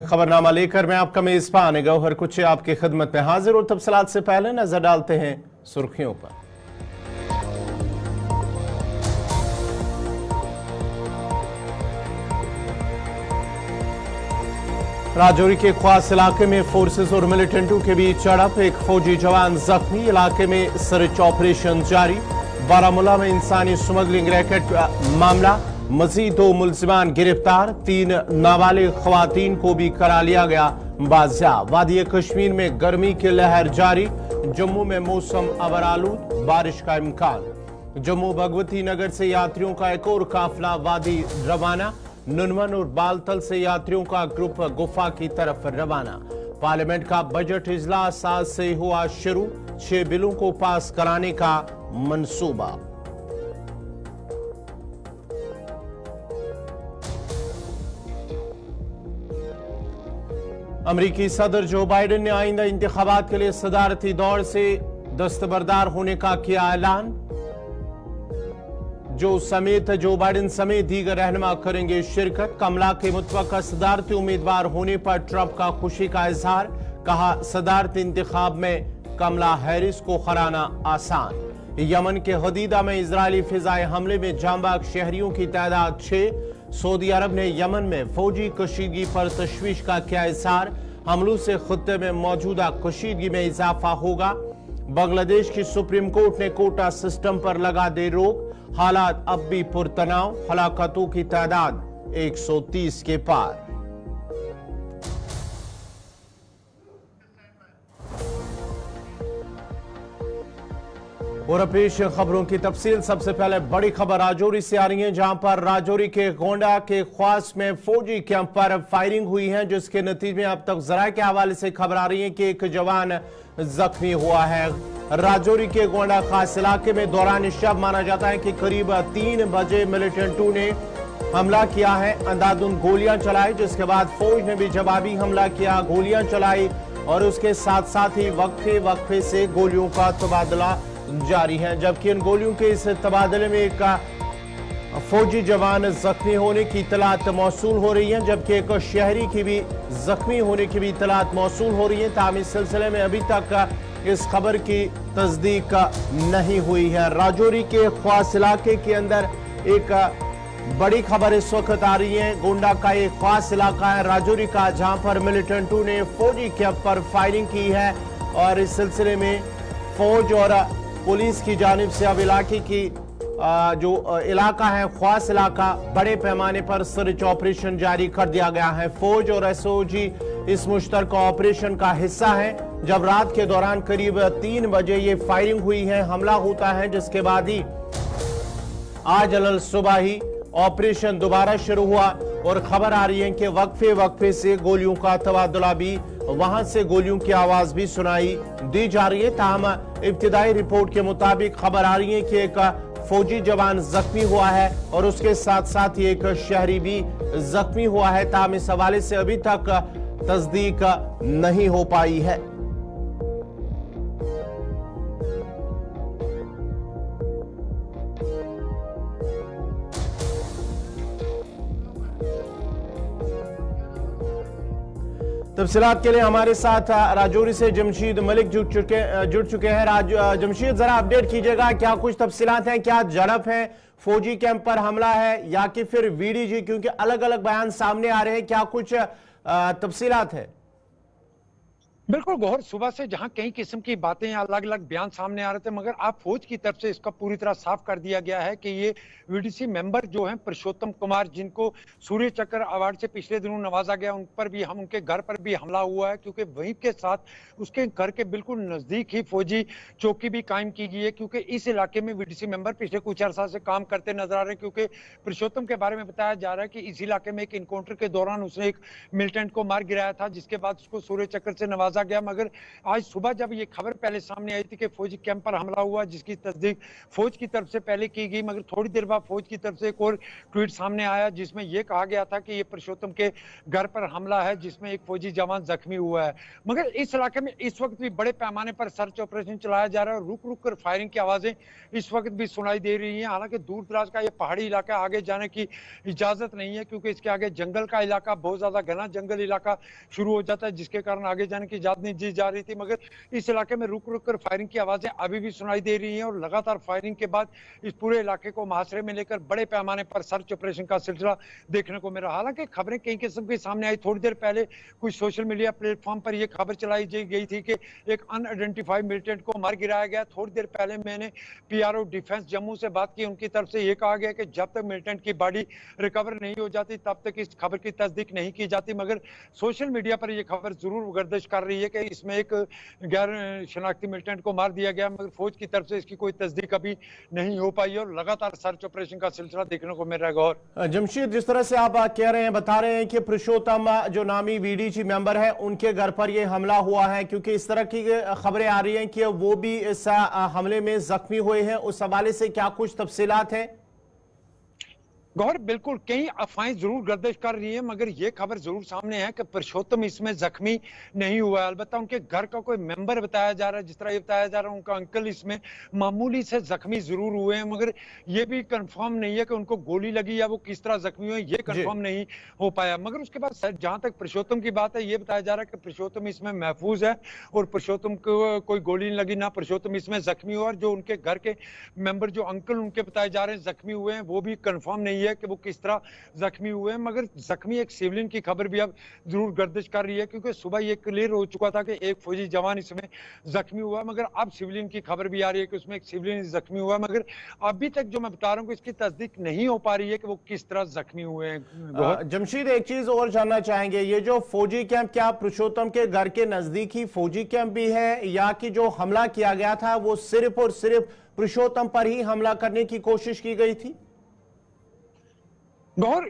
खबरनामा लेकर मैं आपका मेजबान गौहर कुछ आपकी खिदमत में हाजिर और तफसीलात से पहले नजर डालते हैं सुर्खियों पर। राजौरी के ख्वास इलाके में फोर्सेस और मिलिटेंटों के बीच झड़प, एक फौजी जवान जख्मी, इलाके में सर्च ऑपरेशन जारी। बारामूला में इंसानी स्मगलिंग रैकेट मामला, मजीद 2 मुलजिमान गिरफ्तार, 3 नाबालिग खवातीन को भी करा लिया गया बाजियाब। वादी कश्मीर में गर्मी की लहर जारी, जम्मू में मौसम अबरालूद, बारिश का इम्कान। जम्मू भगवती नगर से यात्रियों का एक और काफिला वादी रवाना, नुनवन और बालतल से यात्रियों का ग्रुप गुफा की तरफ रवाना। पार्लियामेंट का बजट इजलास आज से हुआ शुरू, 6 बिलों को पास कराने का मंसूबा। अमरीकी सदर जो बाइडेन ने आइंदा इंतखाबात के लिए सदारती दौर से दस्तबरदार होने का किया ऐलान। जो बाइडेन समेत दीगर रहनुमा करेंगे शिरकत। कमला के मुतवक्का सदारती उम्मीदवार होने पर ट्रंप का खुशी का इजहार, कहा सदारती इंतखाब में कमला हैरिस को हराना आसान। यमन के हदीदा में इजरायली फिजाई हमले में जांबाग शहरियों की तादाद 6। सऊदी अरब ने यमन में फौजी कशीदगी पर तशवीश का किया इजहार, हमलों से खत्ते में मौजूदा कशीदगी में इजाफा होगा। बांग्लादेश की सुप्रीम कोर्ट ने कोटा सिस्टम पर लगा दे रोक, हालात अब भी पुरतनाव, हलाकतों की तादाद 130 के पार। और पेश खबरों की तफसील। सबसे पहले बड़ी खबर राजौरी से आ रही है, जहां पर राजौरी के गोंडा के ख्वास में फौजी कैंप पर फायरिंग हुई है, जिसके नतीजे में अब तक जरा के हवाले से खबर आ रही है कि एक जवान जख्मी हुआ है। राजौरी के गोंडा खास इलाके में दौरान शब माना जाता है कि करीब 3 बजे मिलिटेंटों ने हमला किया है, अंधाधुंध गोलियां चलाई, जिसके बाद फौज ने भी जवाबी हमला किया, गोलियां चलाई और उसके साथ साथ ही वक्फे से गोलियों का तबादला जारी है। जबकि इन गोलियों के इस तबादले में एक फौजी जवान जख्मी होने की इतलात मौसूल हो रही है, जबकि एक शहरी की भी जख्मी होने की भी इतलात मौसूल हो रही है। ताहम इस सिलसिले में अभी तक इस खबर की तस्दीक नहीं हुई है। राजौरी के ख्वास इलाके के अंदर एक बड़ी खबर इस वक्त आ रही है। गोंडा का एक खास इलाका है राजौरी का, जहां पर मिलिटेंटों ने फौजी कैंप पर फायरिंग की है और इस सिलसिले में फौज और पुलिस की जानिब से अब इलाके की जो इलाका है ख्वास इलाका, बड़े पैमाने पर सर्च ऑपरेशन जारी कर दिया गया है। फौज और एसओजी इस मुश्तरका ऑपरेशन का हिस्सा है। जब रात के दौरान करीब 3 बजे ये फायरिंग हुई है, हमला होता है, जिसके बाद ही आज अलल सुबह ही ऑपरेशन दोबारा शुरू हुआ और खबर आ रही है कि वक्फे से गोलियों का तबादला भी, वहां से गोलियों की आवाज भी सुनाई दी जा रही है। ताहम इब्तिदाई रिपोर्ट के मुताबिक खबर आ रही है कि एक फौजी जवान जख्मी हुआ है और उसके साथ साथ ही एक शहरी भी जख्मी हुआ है। ताहम इस हवाले से अभी तक तस्दीक नहीं हो पाई है। तफसीलात के लिए हमारे साथ राजौरी से जमशीद मलिक जुड़ चुके हैं। जमशीद, जरा अपडेट कीजिएगा, क्या कुछ तफसीलात हैं, क्या झड़प है, फौजी कैंप पर हमला है या कि फिर वीडीजी, क्योंकि अलग अलग बयान सामने आ रहे हैं, क्या कुछ तफसीलात है? बिल्कुल गौहर, सुबह से जहां कई किस्म की बातें अलग अलग बयान सामने आ रहे थे, मगर आप फौज की तरफ से इसका पूरी तरह साफ कर दिया गया है कि ये वीडीसी मेंबर जो हैं पुरुषोत्तम कुमार, जिनको सूर्य चक्र अवार्ड से पिछले दिनों नवाजा गया, उन पर भी उनके घर पर भी हमला हुआ है, क्योंकि वहीं के साथ उसके घर के बिल्कुल नजदीक ही फौजी चौकी भी कायम की गई है, क्योंकि इस इलाके में वीडीसी मेंबर पिछले कुछ अर्सा से काम करते नजर आ रहे हैं। क्योंकि पुरुषोत्तम के बारे में बताया जा रहा है कि इस इलाके में एक इनकाउंटर के दौरान उसने एक मिलिटेंट को मार गिराया था, जिसके बाद उसको सूर्य चक्र से नवाजा समझा गया, मगर आज सुबह जब ये खबर पहले सामने आई थी कि फौजी कैंप पर हमला हुआ, जिसकी तस्दीक फौज की तरफ से पहले की गई, मगर थोड़ी देर बाद फौज की तरफ से एक और ट्वीट सामने आया जिसमें यह कहा गया था कि ये पुरुषोत्तम के घर पर हमला है जिसमें एक फौजी जवान जख्मी हुआ है। मगर इस इलाके में इस वक्त भी बड़े पैमाने पर सर्च ऑपरेशन चलाया जा रहा है और रुक रुक कर फायरिंग की आवाजें इस वक्त भी सुनाई दे रही हैं। हालांकि दूर दराज का ये पहाड़ी इलाका, आगे जाने की इजाजत नहीं है क्योंकि इसके आगे जंगल का इलाका, बहुत ज्यादा घना जंगल इलाका शुरू हो जाता है, जिसके कारण आगे जाने की इजाजत नहीं दी जा रही थी। मगर इस इलाके में रुक रुक कर फायरिंग की आवाजें अभी भी सुनाई दे रही हैं और लगातार फायरिंग के बाद इस पूरे इलाके को मुहासरे में लेकर बड़े पैमाने पर सर्च ऑपरेशन का सिलसिला देखने को मिल रहा है। हालांकि खबरें कई किस्म की सामने आई। थोड़ी देर पहले कुछ सोशल मीडिया प्लेटफॉर्म पर यह खबर चलाई गई थी कि एक अनआइडेंटिफाइड मिलिटेंट को मार गिराया गया। थोड़ी देर पहले मैंने पीआरओ डिफेंस जम्मू से बात की, उनकी तरफ से यह कहा गया कि जब तक मिलिटेंट की बॉडी रिकवर नहीं हो जाती तब तक इस खबर की तस्दीक नहीं की जाती। मगर सोशल मीडिया पर यह खबर जरूर गर्दिश कर रही है कि इसमें एक गैर शनाख्ती मिलिटेंट को मार दिया गया, मगर फौज की तरफ से इसकी कोई तस्दीक अभी नहीं हो पाई और लगातार सर्च ऑपरेशन का सिलसिला देखने को मिल रहा है। गौर जमशेद, जिस तरह से आप कह रहे हैं, बता रहे हैं कि पुरुषोत्तम जो नामी वीडीजी मेंबर है उनके घर पर यह हमला हुआ है, क्योंकि इस तरह की खबरें आ रही हैं कि वो भी इस हमले में जख्मी हुए हैं, उस हवाले से क्या कुछ तफसीलात हैं? गौर बिल्कुल कई अफवाहें जरूर गर्दिश कर रही है, मगर यह खबर जरूर सामने है कि पुरुषोत्तम इसमें जख्मी नहीं हुआ है। अलबत्ता उनके घर का कोई मेंबर बताया जा रहा है, जिस तरह ये बताया जा रहा है उनका अंकल इसमें मामूली से जख्मी जरूर हुए हैं, मगर यह भी कंफर्म नहीं है कि उनको गोली लगी या वो किस तरह जख्मी हुए, ये कंफर्म नहीं हो पाया। मगर उसके बाद जहां तक पुरुषोत्तम की बात है, यह बताया जा रहा है कि पुरुषोत्तम इसमें महफूज है और पुरुषोत्तम को कोई गोली नहीं लगी, ना पुरुषोत्तम इसमें जख्मी हुआ। और जो उनके घर के मेंबर, जो अंकल उनके बताए जा रहे हैं जख्मी हुए हैं, वो भी कंफर्म नहीं है कि वो किस तरह जख्मी हुए हैं। मगर जख्मी एक सिविलियन की खबर भी अब जरूर गर्दिश कर रही है, क्योंकि सुबह ये क्लियर हो चुका था कि एक फौजी जवान इसमें जख्मी हुआ, मगर अब सिविलियन की खबर भी आ रही है कि उसमें एक सिविलियन जख्मी हुआ। मगर अभी तक जो मैं बता रहा हूं इसकी तस्दीक नहीं हो पा रही है कि वो किस तरह जख्मी हुए हैं। जमशीद, एक चीज और जानना चाहेंगे, ये जो फौजी कैंप, क्या पुरुषोत्तम के घर के नजदीक ही फौजी कैंप भी है, या कि जो हमला किया गया था वो सिर्फ और सिर्फ पुरुषोत्तम पर ही हमला करने की कोशिश की गई थी? गौर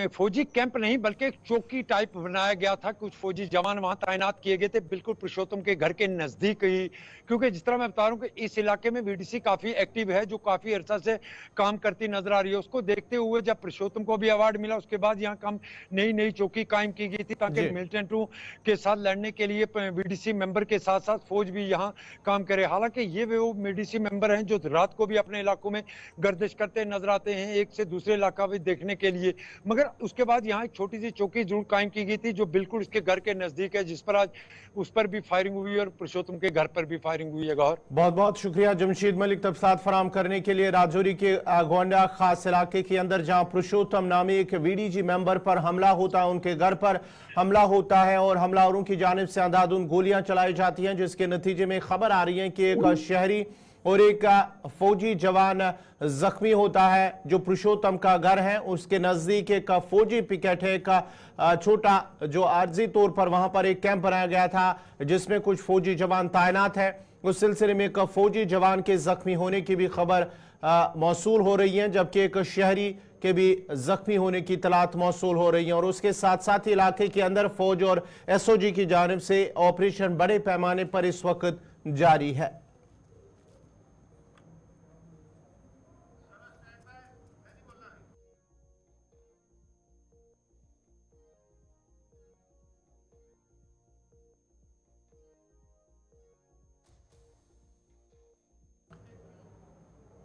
फौजी कैंप नहीं बल्कि एक चौकी टाइप बनाया गया था, कुछ फौजी जवान वहां तैनात किए गए थे बिल्कुल पुरुषोत्तम के घर के नजदीक ही। क्योंकि जिस तरह मैं बता रहा हूं कि इस इलाके में वीडीसी काफी एक्टिव है, जो काफी अरसा से काम करती नजर आ रही है। उसको देखते हुए जब पुरुषोत्तम को भी अवार्ड मिला, उसके बाद यहाँ काम नई नई चौकी कायम की गई थी ताकि मिलिटेंटों के साथ लड़ने के लिए वीडीसी मेंबर के साथ साथ फौज भी यहाँ काम करे। हालांकि ये वो वीडीसी मेंबर हैं जो रात को भी अपने इलाकों में गर्दिश करते नजर आते हैं, एक से दूसरे इलाका भी देखने के लिए। मगर उसके बाद यहाँ एक छोटी सी चौकी जरूर कायम की गई थी जो बिल्कुल इसके घर के नजदीक है, जिस पर आज उस पर भी फायरिंग हुई और पुरुषोत्तम के घर पर भी फायरिंग हुई है। गौर, बहुत बहुत शुक्रिया जमशीद मलिक तफसीलात फराम करने के लिए। राजौरी के गोंडा खास इलाके के अंदर जहां पुरुषोत्तम नामी एक वीडीजी मेंबर पर हमला होता है, उनके घर पर हमला होता है और हमलावरों की जानिब से अंधाधुंध गोलियां चलाई जाती हैं, जिसके नतीजे में खबर आ रही है कि एक शहरी और एक फौजी जवान जख्मी होता है। जो पुरुषोत्तम का घर है उसके नजदीक एक फौजी पिकेट है, एक छोटा जो आर्जी तौर पर वहां पर एक कैंप बनाया गया था जिसमें कुछ फौजी जवान तैनात है। उस सिलसिले में एक फौजी जवान के जख्मी होने की भी खबर मौसूल हो रही है, जबकि एक शहरी के भी जख्मी होने की इतलात मौसूल हो रही है। और उसके साथ साथ ही इलाके के अंदर फौज और एसओजी की जानिब से ऑपरेशन बड़े पैमाने पर इस वक्त जारी है।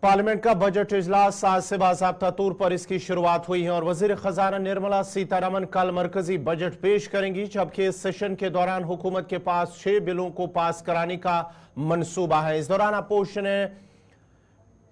पार्लियामेंट का बजट इजलास आज से बाज़ाब्ता तौर पर इसकी शुरुआत हुई है और वजीर खजाना निर्मला सीतारमन कल मरकजी बजट पेश करेंगी, जबकि इस सेशन के दौरान हुकूमत के पास 6 बिलों को पास कराने का मंसूबा है। इस दौरान अपोजिशन ने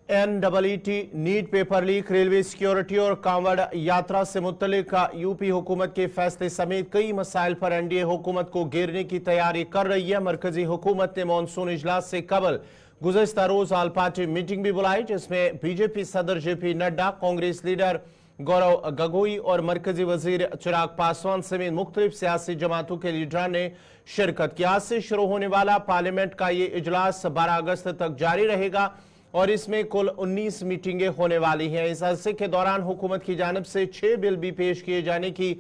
NEET, NEET paper leak, railway security और कांवड़ यात्रा से मुतल्लिक यूपी हुकूमत के फैसले समेत कई मसाइल पर एनडीए हुकूमत को घेरने की तैयारी कर रही है। मरकजी हुकूमत ने मानसून इजलास से कबल गुज़श्ता रोज आल पार्टी मीटिंग भी बुलाई, जिसमें बीजेपी सदर जेपी नड्डा, कांग्रेस लीडर गौरव गगोई और मरकजी वजीर चिराग पासवान समेत मुख्तलिफ सियासी जमातों के लीडरान ने शिरकत की। आज से शुरू होने वाला पार्लियामेंट का ये इजलास 12 अगस्त तक जारी रहेगा और इसमें कुल 19 मीटिंगें होने वाली हैं। इस अरसे के दौरान हुकूमत की जानिब से 6 बिल भी पेश किए जाने की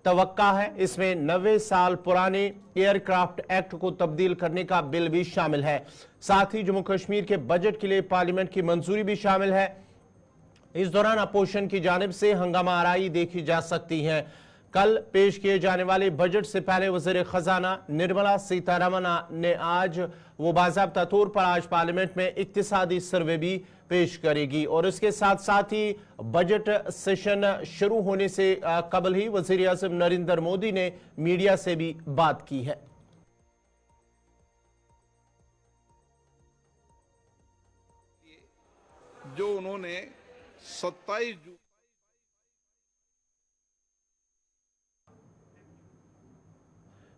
तवक्का है। इसमें 90 साल पुराने एयरक्राफ्ट एक्ट को तब्दील करने का बिल भी शामिल है। साथ ही जम्मू कश्मीर के बजट के लिए पार्लियामेंट की मंजूरी भी शामिल है। इस दौरान अपोजिशन की जानिब से हंगामा आराई देखी जा सकती है। कल पेश किए जाने वाले बजट से पहले वज़ीर खजाना निर्मला सीतारमण ने आज वो बाज़ाब्ता तौर पर आज पार्लियामेंट में इक्तिसादी सर्वे भी पेश करेगी और इसके साथ साथ ही बजट सेशन शुरू होने से कबल ही वज़ीर आज़म नरेंद्र मोदी ने मीडिया से भी बात की है। जो उन्होंने 27 जून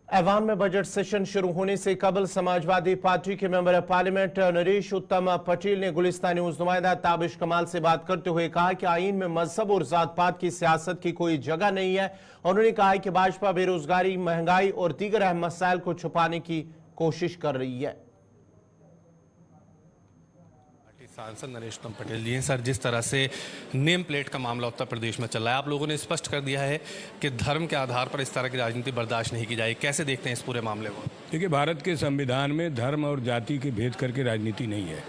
ऐवान में बजट सेशन शुरू होने से कबल समाजवादी पार्टी के मेंबर पार्लियामेंट नरेश उत्तम पटेल ने गुलिस्तान न्यूज नुमाइंदा ताबिश कमाल से बात करते हुए कहा कि आईन में मजहब और जात पात की सियासत की कोई जगह नहीं है। उन्होंने कहा कि भाजपा बेरोजगारी, महंगाई और दीगर अहम मसाइल को छुपाने की कोशिश कर रही है। सांसद नरेश उत्तम पटेल जी हैं। सर, जिस तरह से नेम प्लेट का मामला उत्तर प्रदेश में चल रहा है, आप लोगों ने स्पष्ट कर दिया है कि धर्म के आधार पर इस तरह की राजनीति बर्दाश्त नहीं की जाएगी। कैसे देखते हैं इस पूरे मामले को? देखिए, भारत के संविधान में धर्म और जाति के भेद करके राजनीति नहीं है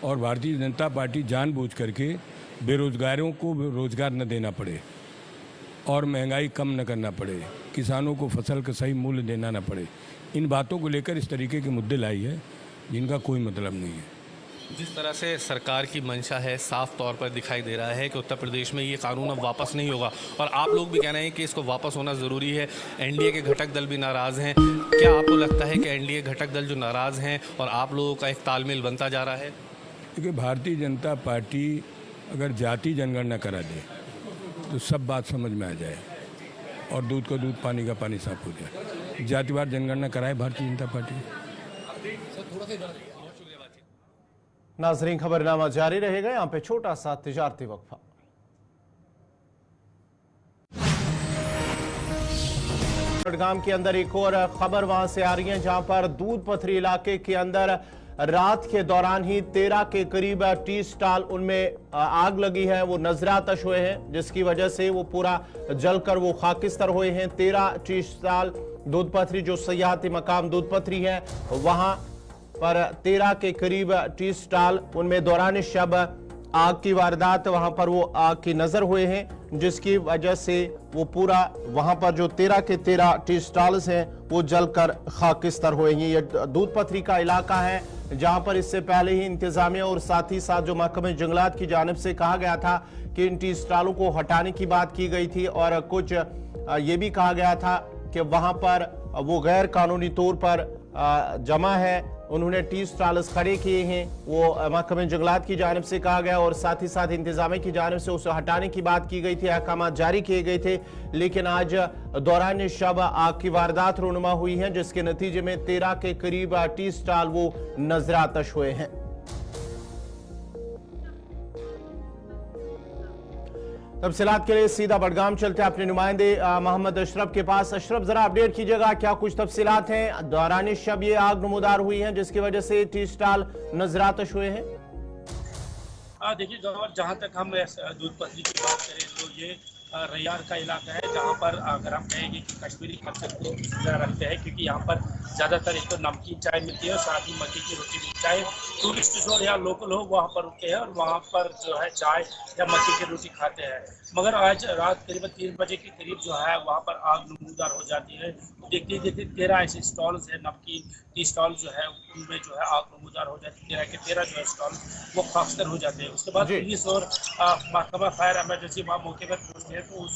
और भारतीय जनता पार्टी जानबूझ करके बेरोजगारों को रोजगार न देना पड़े और महंगाई कम न करना पड़े, किसानों को फसल का सही मूल्य देना न पड़े, इन बातों को लेकर इस तरीके के मुद्दे लाई है जिनका कोई मतलब नहीं है। जिस तरह से सरकार की मंशा है, साफ तौर पर दिखाई दे रहा है कि उत्तर प्रदेश में ये कानून अब वापस नहीं होगा और आप लोग भी कह रहे हैं कि इसको वापस होना ज़रूरी है। एनडीए के घटक दल भी नाराज़ हैं। क्या आपको लगता है कि एनडीए घटक दल जो नाराज़ हैं और आप लोगों का एक तालमेल बनता जा रहा है? देखिए, भारतीय जनता पार्टी अगर जाति जनगणना करा दे तो सब बात समझ में आ जाए और दूध का दूध, पानी का पानी साफ हो जाए। जातिवार जनगणना कराए भारतीय जनता पार्टी। नाजरीन, खबरनामा जारी रहेगा। यहां पे छोटा सा तिजारती वक्फा। गांव के अंदर एक और खबर वहां से आ रही है जहां पर दूध पथरी इलाके के अंदर रात के दौरान ही 13 के करीब टी स्टॉल उनमें आग लगी है। वो नजरातश हुए हैं जिसकी वजह से वो पूरा जलकर वो खाकिस्तर हुए हैं। 13 टी स्टॉल दूध पथरी जो सयाहती मकाम दूध पथरी है वहां पर 13 के करीब टी स्टॉल उनमें दौरान शब आग की वारदात वहां पर वो आग की नजर हुए हैं जिसकी वजह से वो पूरा वहां पर जो 13 के 13 टी स्टॉल्स हैं वो जलकर खाकिस्तर हुए हैं। ये दूध पथरी का इलाका है जहां पर इससे पहले ही इंतजामिया और साथ ही साथ जो महकमे जंगलात की जानिब से कहा गया था कि इन टी स्टॉलों को हटाने की बात की गई थी और कुछ ये भी कहा गया था कि वहां पर वो गैर कानूनी तौर पर जमा है, उन्होंने टी स्टॉल्स खड़े किए हैं। वो महकमे जंगलात की जानिब से कहा गया और साथ ही साथ इंतजामिया की जानिब से उसे हटाने की बात की गई थी, अहकाम जारी किए गए थे। लेकिन आज दौरान शब आग की वारदात रूनुमा हुई है जिसके नतीजे में 13 के करीब टी स्टॉल वो नजरातश हुए हैं। तफसीलात के लिए सीधा बडगाम चलते हैं अपने नुमाइंदे मोहम्मद अशरफ के पास। अशरफ, जरा अपडेट कीजिएगा, क्या कुछ तफसीलात हैं? दौरान शब ये आग नमूदार हुई है जिसकी वजह से टी स्टॉल नजरातश हुए हैं। देखिए गौर, जहाँ तक हम दूध पथरी की बात करें तो ये रैयार का इलाका है जहाँ पर अगर हम कहेंगे कि कश्मीरी कल्चर को रखते हैं क्योंकि यहाँ पर ज़्यादातर एक तो नमकीन चाय मिलती है और साथ ही मक्की की रोटी मिलती है। टूरिस्ट जो या लोकल हो वहाँ पर रुके हैं और वहाँ पर जो है चाय या मक्की की रोटी खाते हैं। मगर आज रात करीब 3 बजे के करीब जो है वहाँ पर आग नमूदार हो जाती है। देखते देखते 13 ऐसे स्टॉल्स है नमकीन टी स्टॉल जो है उनमें जो है आग नमूदार हो जाती है। 13 के 13 जो है स्टॉल वो खाकस्तर हो जाते हैं। उसके बाद पुलिस और महकमा फायर एमरजेंसी वहाँ मौके पर पहुँचते हैं तो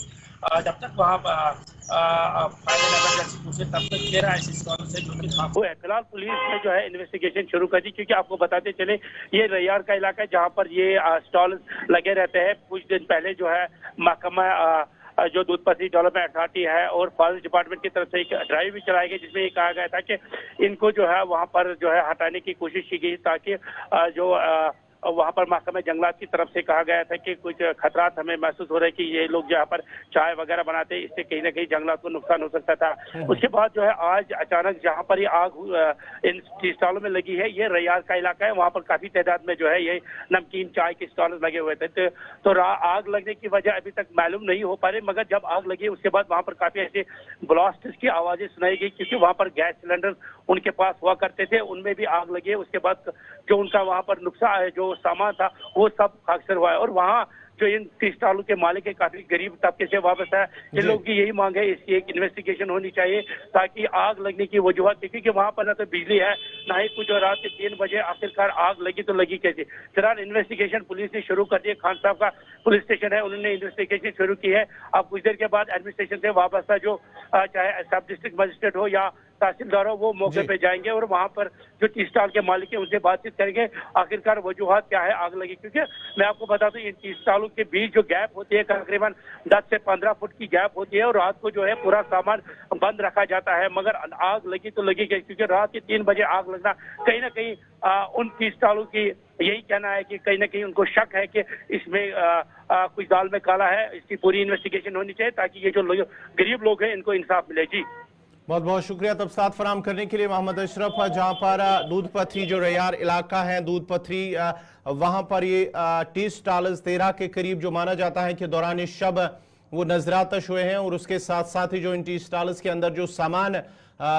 जब तक वहाँ फायर एमरजेंसी पहुँचे तब तक 13 ऐसे स्टॉल है जो कि खाक है। फिलहाल पुलिस ने जो है इन्वेस्टिगेशन शुरू कर दी क्योंकि आपको बताते चले ये रैयार का इलाका है जहाँ पर ये स्टॉल लगे रहते हैं। कुछ दिन पहले जो है महकमा जो दूध पथरी डेवलपमेंट अथॉरिटी है और फॉरेस्ट डिपार्टमेंट की तरफ से एक ड्राइव भी चलाई गई जिसमें ये कहा गया था कि इनको जो है वहाँ पर जो है हटाने की कोशिश की गई ताकि जो वहां पर महकमे जंगलात की तरफ से कहा गया था कि कुछ खतरात हमें महसूस हो रहे कि ये लोग जहाँ पर चाय वगैरह बनाते हैं, इससे कहीं ना कहीं जंगलात को नुकसान हो सकता था। उसके बाद जो है आज अचानक जहाँ पर ये आग इन टी स्टॉलों में लगी है, ये रैयार का इलाका है, वहाँ पर काफी तादाद में जो है ये नमकीन चाय के स्टॉल लगे हुए थे। तो आग लगने की वजह अभी तक मालूम नहीं हो पा रही, मगर जब आग लगी उसके बाद वहाँ पर काफी ऐसे ब्लास्ट की आवाजें सुनाई गई, क्योंकि वहाँ पर गैस सिलेंडर उनके पास हुआ करते थे, उनमें भी आग लगी है। उसके बाद जो उनका वहाँ पर नुकसान है, जो सामान था वो सब खाकसर हुआ है। और वहाँ जो इन टी स्टॉलों के मालिक है काफी गरीब तबके से वापस है। इन लोगों की यही मांग है, इसकी एक इन्वेस्टिगेशन होनी चाहिए ताकि आग लगने की वजूहत, क्योंकि वहाँ पर ना तो बिजली है ना ही कुछ, रात के 3 बजे आखिरकार आग लगी तो लगी कैसे। फिलहाल इन्वेस्टिगेशन पुलिस ने शुरू कर दी। खान साहब का पुलिस स्टेशन है, उन्होंने इन्वेस्टिगेशन शुरू की है। अब कुछ देर के बाद एडमिनिस्ट्रेशन से वापस जो चाहे सब डिस्ट्रिक्ट मजिस्ट्रेट हो या तहसीलदार हो, वो मौके पे जाएंगे और वहां पर जो टी स्टॉल के मालिक है उनसे बातचीत करेंगे आखिरकार वजूहत क्या है आग लगी। क्योंकि मैं आपको बता दूं, इन टी स्टॉलों के बीच जो गैप होती है तकरीबन 10 से 15 फुट की गैप होती है और रात को जो है पूरा सामान बंद रखा जाता है, मगर आग लगी तो लगी गई। क्योंकि रात के 3 बजे आग लगना कहीं ना कहीं उन टी स्टॉलों की यही कहना है कि कहीं ना कहीं उनको शक है कि इसमें कुछ दाल में काला है। इसकी पूरी इन्वेस्टिगेशन होनी चाहिए ताकि ये जो गरीब लोग हैं इनको इंसाफ मिले। जी बहुत बहुत शुक्रिया तफसीलात फराम करने के लिए मोहम्मद अशरफ। जहां पर दूध पथरी जो रैयार इलाका है, दूध पथरी वहां पर ये टी स्टॉल्स 13 के करीब जो माना जाता है कि दौरान शब वो नजरातश हुए हैं और उसके साथ साथ ही जो इन टी स्टॉल्स के अंदर जो सामान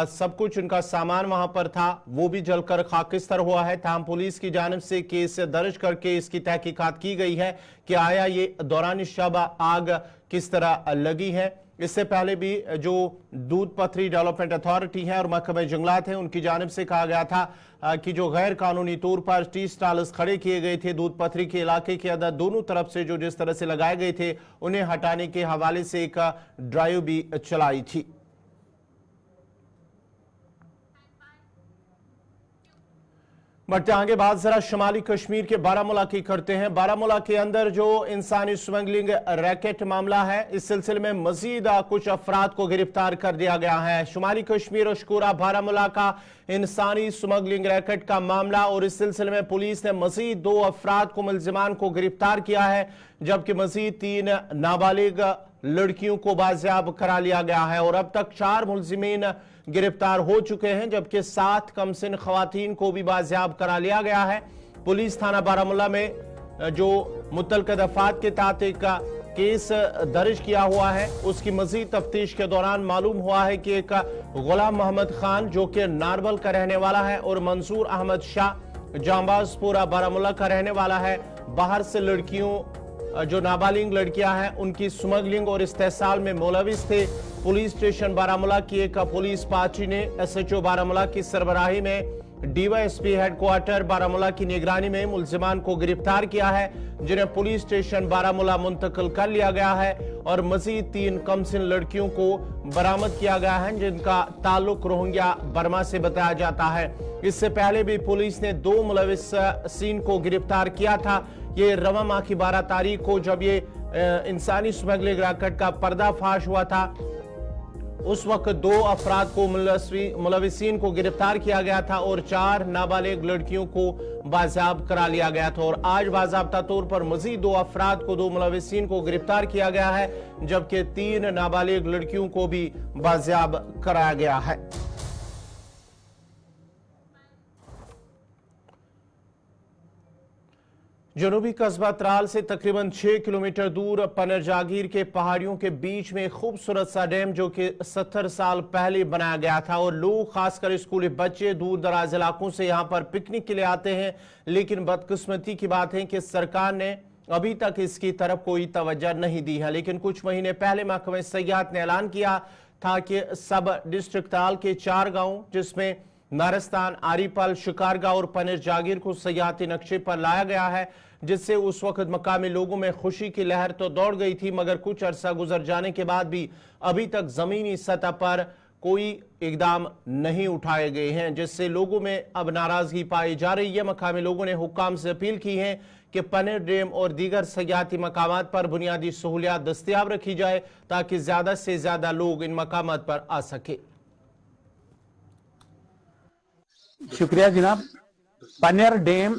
सब कुछ उनका सामान वहां पर था वो भी जलकर खाकिस्तर हुआ है। ताहम पुलिस की जानिब से केस दर्ज करके इसकी तहकीकात की गई है कि आया ये दौरान शब आग किस तरह लगी है। इससे पहले भी जो दूध पथरी डेवलपमेंट अथॉरिटी है और महकमे जंगलात है, उनकी जानिब से कहा गया था कि जो गैर कानूनी तौर पर टी स्टॉल्स खड़े किए गए थे दूध पथरी के इलाके के अंदर, दोनों तरफ से जो जिस तरह से लगाए गए थे उन्हें हटाने के हवाले से एक ड्राइव भी चलाई थी। बढ़ते आगे बात जरा शुमाली कश्मीर के बारामूला की करते हैं। बारामूला के अंदर जो इंसानी स्मगलिंग रैकेट मामला है, इस सिलसिले में मजीद कुछ अफराद को गिरफ्तार कर दिया गया है। शुमाली कश्मीर और शकुरा बारामूला का इंसानी स्मगलिंग रैकेट का मामला, और इस सिलसिले में पुलिस ने मजीद 2 अफराद को मुलजिमान को गिरफ्तार किया है, जबकि मजीद 3 नाबालिग लड़कियों को बाजियाब करा लिया गया है और अब तक 4 मुलजिमीन गिरफ्तार हो चुके हैं, जबकि 7 कमसिन खवातीन को भी बाजियाब करा लिया गया है। पुलिस थाना बारामूला में जो मुतल्लिका दफात के तहत एक केस दर्ज किया हुआ है, उसकी मजीद तफ्तीश के दौरान मालूम हुआ है कि एक गुलाम मोहम्मद खान जो कि नारबल का रहने वाला है और मंसूर अहमद शाह जांबाजपुरा बारामूला का रहने वाला है, बाहर से लड़कियों जो नाबालिग लड़कियां हैं उनकी स्मगलिंग और इस्तेसाल में मुलविस थे। पुलिस स्टेशन बारामूला की एक पुलिस पार्टी ने SHO बारामूला की सरबराही में DYSP हेडक्वार्टर बारामूला की निगरानी में मुलजिमान को गिरफ्तार किया है, जिन्हें पुलिस स्टेशन बारामूला मुंतकिल कर लिया गया है और मजीद 3 कमसिन लड़कियों को बरामद किया गया है, जिनका ताल्लुक रोहिंग्या बर्मा से बताया जाता है। इससे पहले भी पुलिस ने 2 मुलविसीन को गिरफ्तार किया था। ये रवा माह की 12 तारीख को जब ये इंसानी स्मगलिंग रैकेट का पर्दाफाश हुआ था, उस वक्त 2 अफराद को मुलविसीन को गिरफ्तार किया गया था और 4 नाबालिग लड़कियों को बाजियाब करा लिया गया था। और आज बाज़ाब्ता तौर पर मजीद 2 अफराद को 2 मुलविसीन को गिरफ्तार किया गया है, जबकि 3 नाबालिग लड़कियों को भी बाजियाब कराया गया है। जनूबी कस्बा त्राल से तकरीबन 6 किलोमीटर दूर पनर जागीर के पहाड़ियों के बीच में खूबसूरत सा डैम जो कि 70 साल पहले बनाया गया था और लोग खासकर स्कूली बच्चे दूर दराज इलाकों से यहां पर पिकनिक के लिए आते हैं, लेकिन बदकिस्मती की बात है कि सरकार ने अभी तक इसकी तरफ कोई तवज्जो नहीं दी है। लेकिन कुछ महीने पहले महकमे सयाहत ने ऐलान किया था कि सब डिस्ट्रिक्ट त्राल के 4 गाँव जिसमें नारस्तान, आरीपल, शिकारगांव और पनर जागीर को सयाहती नक्शे पर लाया गया है, जिससे उस वक्त मकामी लोगों में खुशी की लहर तो दौड़ गई थी, मगर कुछ अरसा गुजर जाने के बाद भी अभी तक जमीनी सतह पर कोई इकदाम नहीं उठाए गए हैं, जिससे लोगों में अब नाराजगी पाई जा रही है। मकामी लोगों ने हुक्काम से अपील की है कि पनर डैम और दीगर सयाहती मकामात पर बुनियादी सहूलियात दस्तियाब रखी जाए ताकि ज्यादा से ज्यादा लोग इन मकामात पर आ सके। शुक्रिया जनाब। पनेर डैम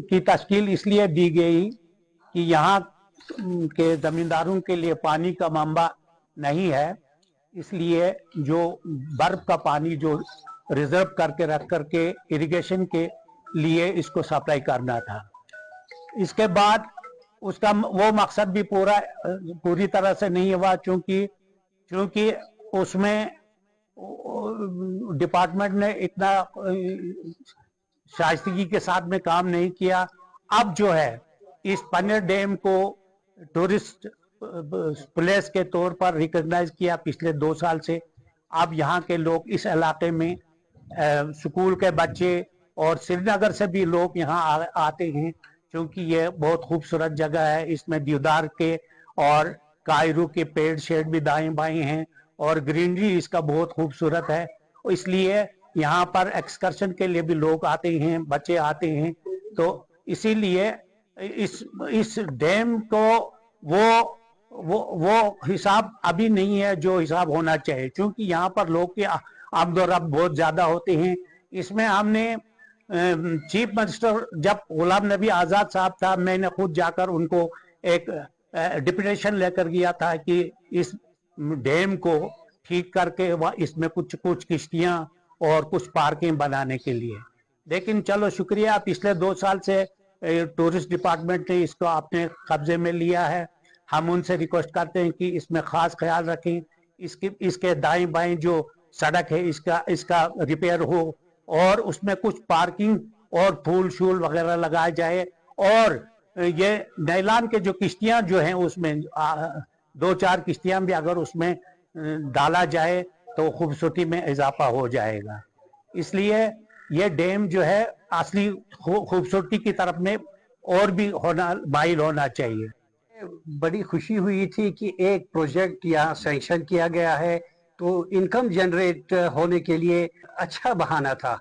की तश्कील इसलिए दी गई कि यहाँ के जमींदारों के लिए पानी का मंबा नहीं है, इसलिए जो बर्फ का पानी जो रिजर्व करके रख करके इरिगेशन के लिए इसको सप्लाई करना था। इसके बाद उसका वो मकसद भी पूरी तरह से नहीं हुआ, क्योंकि उसमें डिपार्टमेंट ने इतना शाइस्तगी के साथ में काम नहीं किया। अब जो है इस पन्नेर डैम को टूरिस्ट प्लेस के तौर पर रिकॉग्नाइज किया पिछले 2 साल से। अब यहाँ के लोग इस इलाके में स्कूल के बच्चे और श्रीनगर से भी लोग यहाँ आते हैं, क्योंकि ये बहुत खूबसूरत जगह है। इसमें देवदार के और कायरू के पेड़ शेड भी दाएं बाएं हैं और ग्रीनरी इसका बहुत खूबसूरत है, इसलिए यहाँ पर एक्सकर्शन के लिए भी लोग आते हैं, बच्चे आते हैं। तो इसीलिए इस डैम को वो हिसाब अभी नहीं है जो हिसाब होना चाहिए, क्योंकि यहाँ पर लोग की आमदोरफ्त बहुत ज्यादा होते हैं। इसमें हमने चीफ मिनिस्टर जब गुलाम नबी आजाद साहब था, मैंने खुद जाकर उनको एक डिप्यूटेशन लेकर गया था कि इस डैम को ठीक करके इसमें कुछ किश्तियां और कुछ पार्किंग बनाने के लिए। लेकिन चलो शुक्रिया, पिछले 2 साल से टूरिस्ट डिपार्टमेंट ने इसको अपने कब्जे में लिया है। हम उनसे रिक्वेस्ट करते हैं कि इसमें खास ख्याल रखें, इसके दाएं बाएं जो सड़क है इसका रिपेयर हो और उसमें कुछ पार्किंग और फूल शूल वगैरह लगाया जाए। और ये नायलान के जो किश्तियां जो हैं उसमें 2-4 किश्तियां भी अगर उसमें डाला जाए तो खूबसूरती में इजाफा हो जाएगा। इसलिए ये डैम जो है असली खूबसूरती की तरफ में और भी माइल होना चाहिए। बड़ी खुशी हुई थी कि एक प्रोजेक्ट यहाँ सैंक्शन किया गया है, तो इनकम जनरेट होने के लिए अच्छा बहाना था।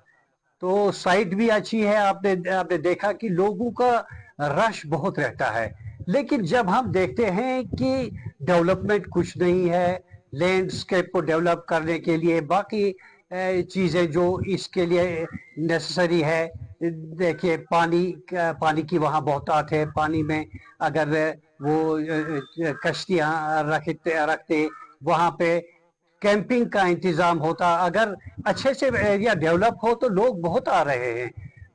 तो साइट भी अच्छी है, आपने देखा कि लोगों का रश बहुत रहता है। लेकिन जब हम देखते हैं कि डेवलपमेंट कुछ नहीं है, लैंडस्केप को डेवलप करने के लिए बाकी चीज़ें जो इसके लिए नेसेसरी है, देखिए पानी की वहाँ बहुतात है। पानी में अगर वो कश्तियाँ रखते वहाँ पे कैंपिंग का इंतज़ाम होता, अगर अच्छे से एरिया डेवलप हो तो लोग बहुत आ रहे हैं।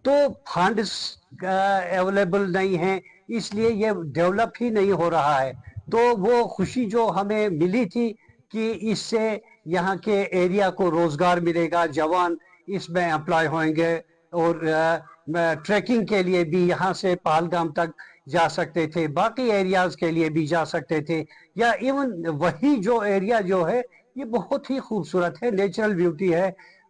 तो फंड्स अवेलेबल नहीं हैं, इसलिए ये डेवलप ही नहीं हो रहा है। तो वो खुशी जो हमें मिली थी कि इससे यहाँ के एरिया को रोजगार मिलेगा, जवान इसमें एम्प्लॉय होंगे और ट्रैकिंग के लिए भी यहाँ से पहलगाम तक जा सकते थे, बाकी एरियाज के लिए भी जा सकते थे, या इवन वही जो एरिया जो है ये बहुत ही खूबसूरत है, नेचुरल ब्यूटी है,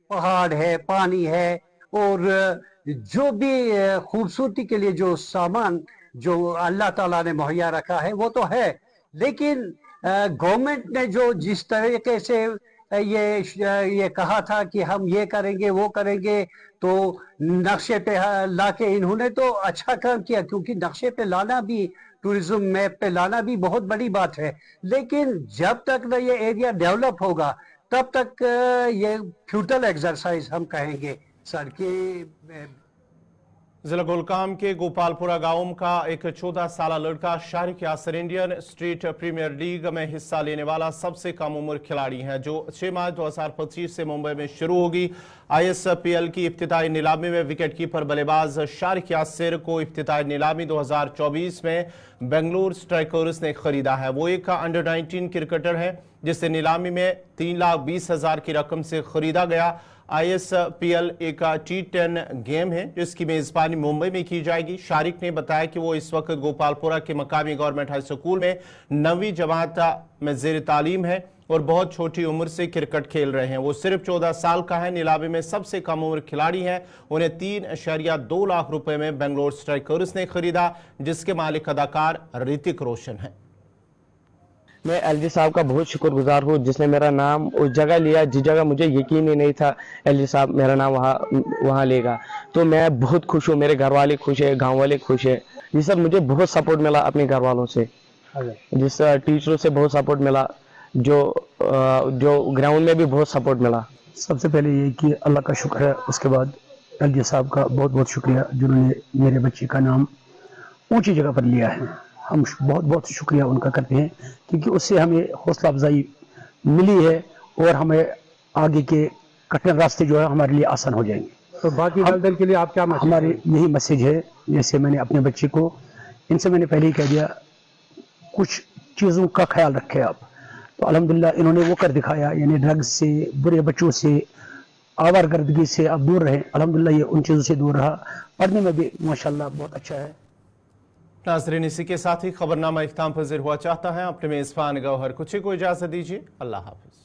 पहाड़ है, पानी है और जो भी खूबसूरती के लिए जो सामान जो अल्लाह ताला ने मुहैया रखा है वो तो है। लेकिन गवर्नमेंट ने जो जिस तरीके से ये कहा था कि हम ये करेंगे वो करेंगे, तो नक्शे पे लाके इन्होंने तो अच्छा काम किया, क्योंकि नक्शे पे लाना भी, टूरिज्म मैप पे लाना भी बहुत बड़ी बात है। लेकिन जब तक न ये एरिया डेवलप होगा तब तक ये फ्यूटल एक्सरसाइज हम कहेंगे। सड़कें जिला गुलकाम के गोपालपुरा गांव का एक 14 साल लड़का Shariq Yasir Indian Street Premier League में हिस्सा लेने वाला सबसे कम उम्र खिलाड़ी है, जो 6 मार्च 2025 से मुंबई में शुरू होगी। ISPL की इफ्तिताई नीलामी में विकेटकीपर बल्लेबाज शारिक यासिर को इफ्तिताई नीलामी 2024 में बेंगलुरु स्ट्राइकर्स ने खरीदा है। वो एक अंडर 19 क्रिकेटर है जिसे नीलामी में 3,20,000 की रकम से खरीदा गया। ISPL एक T10 गेम है जिसकी मेजबानी मुंबई में की जाएगी। शारिक ने बताया कि वो इस वक्त गोपालपुरा के मकामी गवर्नमेंट हाई स्कूल में 9वीं जमात में जेर तालीम है और बहुत छोटी उम्र से क्रिकेट खेल रहे हैं। वो सिर्फ 14 साल का है, नीलामी में सबसे कम उम्र खिलाड़ी है। उन्हें 3.2 लाख रुपए में बेंगलुरु स्ट्राइकर्स ने खरीदा, जिसके मालिक अदाकार ऋतिक रोशन है। मैं LG साहब का बहुत शुक्रगुजार हूँ जिसने मेरा नाम उस जगह लिया जिस जगह मुझे यकीन ही नहीं था LG साहब मेरा नाम वहाँ लेगा। तो मैं बहुत खुश हूँ, मेरे घर वाले खुश है, गांव वाले खुश है। ये सब मुझे बहुत सपोर्ट मिला अपने घर वालों से, जिस टीचरों से बहुत सपोर्ट मिला, जो ग्राउंड में भी बहुत सपोर्ट मिला। सबसे पहले ये कि अल्लाह का शुक्र है, उसके बाद एलजी साहब का बहुत बहुत शुक्रिया जिन्होंने मेरे बच्चे का नाम ऊंची जगह पर लिया है। हम बहुत बहुत शुक्रिया उनका करते हैं क्योंकि उससे हमें हौसला अफजाई मिली है और हमें आगे के कठिन रास्ते जो है हमारे लिए आसान हो जाएंगे। तो बाकी दल के लिए आप क्या मैसेज हमारी यही मैसेज है, जैसे मैंने अपने बच्चे को, इनसे मैंने पहले ही कह दिया कुछ चीज़ों का ख्याल रखें आप, तो अल्हम्दुलिल्लाह इन्होंने वो कर दिखाया, यानी ड्रग्स से, बुरे बच्चों से, आवारगर्दगी से आप दूर रहें। अल्हम्दुलिल्लाह ये उन चीज़ों से दूर रहा, पढ़ने में भी माशाल्लाह बहुत अच्छा है। नाज़रीन, इसी के साथ ही खबरनामा इख्तिताम पज़ीर हुआ चाहता है। अपने मेज़बान गौहर कुची को इजाज़त दीजिए। अल्लाह हाफ़िज़।